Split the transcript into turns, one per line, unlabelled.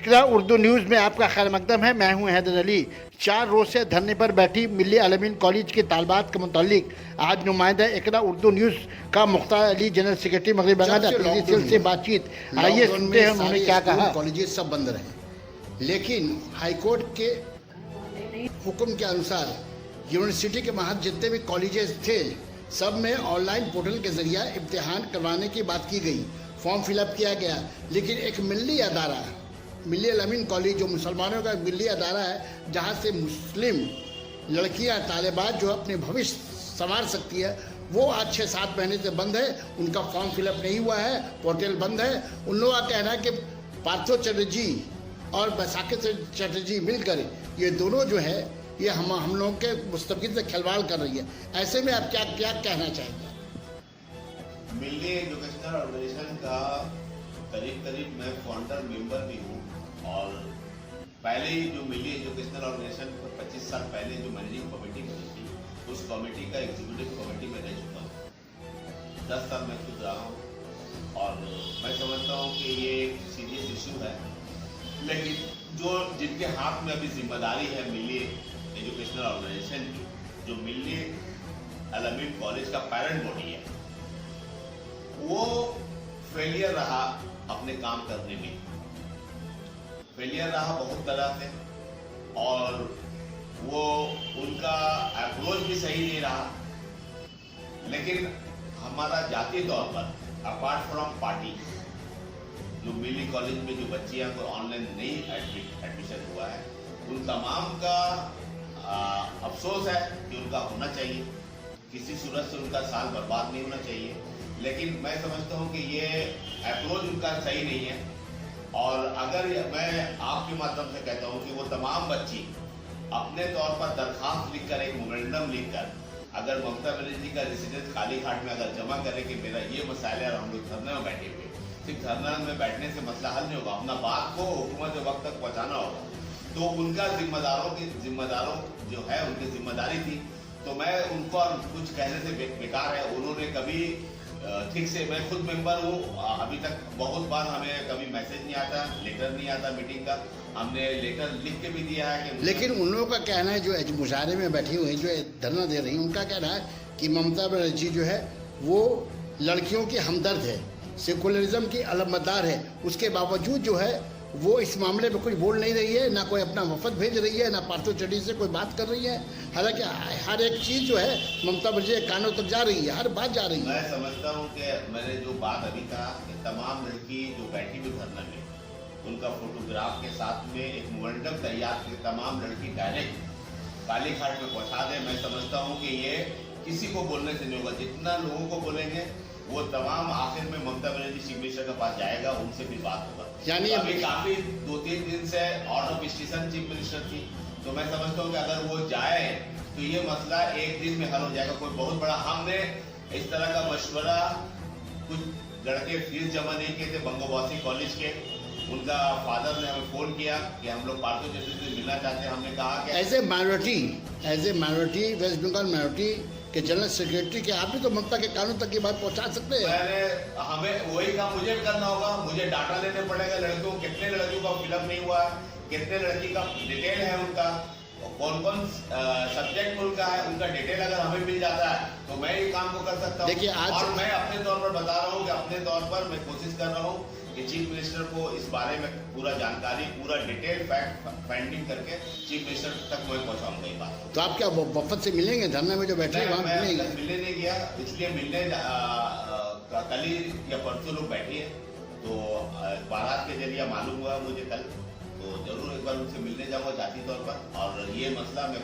इकरा Urdu news में आपका खैर मकदम है। मैं हूं हैदर अली। 4 रोज से धरने पर बैठी मिल्ली अलमीन कॉलेज के तालबात के मुतालिक आज नुमाइंदा इकरा उर्दू न्यूज़ का मुख्तार अली जनरल सेक्रेटरी मगरबी बंगाल से बातचीत। आइए सुनते हैं उन्होंने क्या कहा।
कॉलेजेस सब बंद रहे, लेकिन हाईकोर्ट के हुक्म के अनुसार यूनिवर्सिटी के महज जितने भी कॉलेजेस थे सब में ऑनलाइन पोर्टल के जरिए इम्तिहान करवाने की बात की गई, फॉर्म फिलअप किया गया। लेकिन एक मिल्ली अदारा, मिल्ली अलमीन कॉलेज जो मुसलमानों का मिल्ली अदारा है, जहाँ से मुस्लिम लड़कियाँ तालिबात जो अपने भविष्य संवार सकती है, वो आज 6-7 महीने से बंद है। उनका फॉर्म फिलअप नहीं हुआ है, पोर्टल बंद है। उन लोगों का कहना है कि पार्थो चटर्जी और बैसाखी चटर्जी मिलकर ये दोनों जो है ये हम लोगों के मुस्तकिल से खिलवाड़ कर रही है। ऐसे में आप क्या क्या कहना चाहेंगे?
मिल्ली एजुकेशनल ऑर्गेनाइजेशन का करीब मैं फाउंडर मेंबर भी हूँ, और पहले ही जो मिल्ली एजुकेशनल ऑर्गेनाइजेशन 25 साल पहले जो मैनेजिंग कमेटी बनी थी, उस कमेटी का एग्जीक्यूटिव कमेटी में रह चुका हूँ। 10 साल मैं खुद रहा हूँ, और मैं समझता हूँ कि ये एक सीरियस इशू है। लेकिन जो जिनके हाथ में अभी जिम्मेदारी है मिल्ली एजुकेशनल ऑर्गेनाइजेशन की, जो मिल्ली अलमीन कॉलेज का पेरेंट बॉडी है, वो फेलियर रहा अपने काम करने में। फेलियर रहा बहुत तरह से, और वो उनका अप्रोच भी सही नहीं रहा। लेकिन हमारा जातीय तौर पर अपार्ट फ्रॉम पार्टी, जो मिल्ली कॉलेज में जो बच्चियां को ऑनलाइन नहीं एडमिशन हुआ है, उन तमाम का अफसोस है कि उनका होना चाहिए। किसी सूरत से उनका साल बर्बाद नहीं होना चाहिए। लेकिन मैं समझता हूं कि ये अप्रोच उनका सही नहीं है। और अगर मैं आपके माध्यम से कहता हूं कि वो तमाम बच्ची अपने तौर पर दरखास्त लिखकर, एक मोमेंडम लिखकर, अगर ममता बनर्जी का रेसिडेंस कालीघाट में अगर जमा करें कि मेरा ये मसाइल है और हम लोग धरने में बैठे हुए, सिर्फ धरना में बैठने से मसला हल नहीं होगा, अपना बात को हुकूमत के वक्त तक पहुंचाना होगा। तो उनका जिम्मेदारों जो है उनकी जिम्मेदारी थी। तो मैं उनको कुछ कहने से बेकार है। उन्होंने कभी ठीक से, मैं खुद मेंबर हूँ, अभी तक बहुत बार हमें कभी मैसेज नहीं आता, लेटर नहीं आता मीटिंग का। हमने लेटर लिख के भी दिया है कि,
लेकिन उन लोगों का कहना है जो मुशायरे में बैठी हुई जो धरना दे रही हैं, उनका कहना है कि ममता बनर्जी जो है वो लड़कियों की हमदर्द है, सेकुलरिज्म की अलमदार है। उसके बावजूद जो है वो इस मामले में कुछ बोल नहीं रही है, ना कोई अपना वफद भेज रही है, ना पार्थो चटर्जी से कोई बात कर रही है। हालांकि हर एक चीज़ जो है ममता बनर्जी के कानों तक जा रही है, हर बात जा रही है।
मैं समझता हूँ कि मैंने जो बात अभी कहा कि तमाम लड़की जो बैठी हुई धरना में, उनका फोटोग्राफ के साथ में एक मोमेंडम तैयार करके तमाम लड़की डायरेक्ट कालीघाट में पहुँचा दे। मैं समझता हूँ कि ये किसी को बोलने से नहीं होगा। जितना लोगों को बोलेंगे वो तमाम आखिर में ममता बनर्जी चीफ मिनिस्टर के पास जाएगा, उनसे भी बात होगा।
यानी
अभी काफी 2-3 दिन से out of station chief minister थी, तो मैं समझता हूँ कि अगर वो जाए तो ये मसला एक दिन में हल हो जाएगा। कोई बहुत बड़ा, हमने इस तरह का मशवरा, कुछ लड़के फीस जमा नहीं किए थे बंगोबासी कॉलेज के, उनका फादर ने हमें फोन किया कि हम लोग पार्थो चटर्जी से मिलना चाहते हैं। हमने कहा कि
as a minority West Bengal minority के जनरल सेक्रेटरी के आप भी तो ममता के कानून तक की बात पहुंचा सकते हैं।
हमें वही काम मुझे भी करना होगा। मुझे डाटा लेने पड़ेगा लड़कियों, कितने लड़कियों का फिलअप नहीं हुआ है, कितने लड़की का डिटेल है, उनका कौन सब्जेक्ट उनका है, उनका डिटेल अगर हमें मिल जाता है तो मैं ये काम को कर सकता हूँ।
देखिए आज
मैं अपने तौर पर बता रहा हूँ कि अपने तौर पर मैं कोशिश कर रहा हूँ कि चीफ मिनिस्टर को इस बारे में पूरा जानकारी, पूरा डिटेल फैक्ट फाइंडिंग करके चीफ मिनिस्टर तक मैं पहुँचाऊंगा ये बात।
तो आप क्या वफद से मिलेंगे? धरने में जो बैठे हैं वहाँ
मिलने नहीं गया, इसलिए मिलने कल ही या परसों लोग बैठे हैं, तो बारात के जरिए मालूम हुआ मुझे कल, तो जरूर एक बार उनसे मिलने जाऊंगा जाती तौर पर। और ये मसला मैं